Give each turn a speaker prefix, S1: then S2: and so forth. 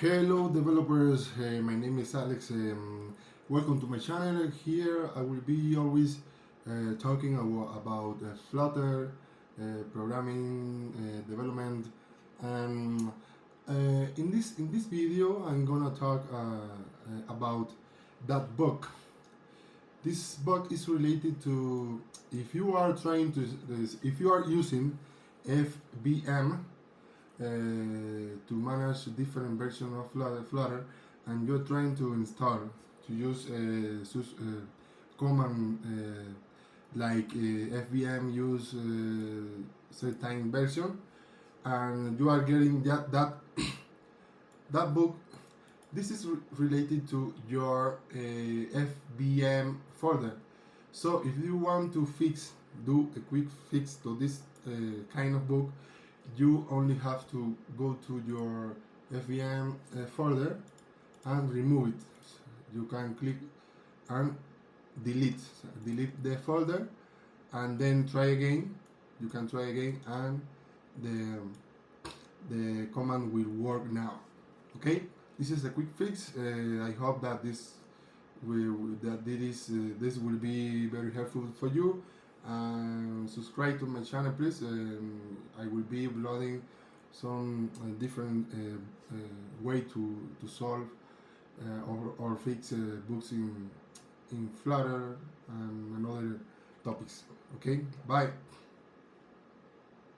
S1: Hello developers, my name is Alex. Welcome to my channel. Here I will be always talking about Flutter, programming, development, and in this video I'm gonna talk about that bug. This bug is related to if you are trying to if you are using FVM to manage different versions of Flutter, and you're trying to install to use command like FVM use certain version, and you are getting that that book. This is related to your FVM folder. So if you want to do a quick fix to this kind of book, you only have to go to your FVM folder and remove it. You can click and delete the folder, and then try again. You can try again, and the command will work now. Okay, this is a quick fix. I hope that this will be very helpful for you. Subscribe to my channel, please. I will be uploading some different way to solve or fix books in Flutter and other topics. Okay, bye.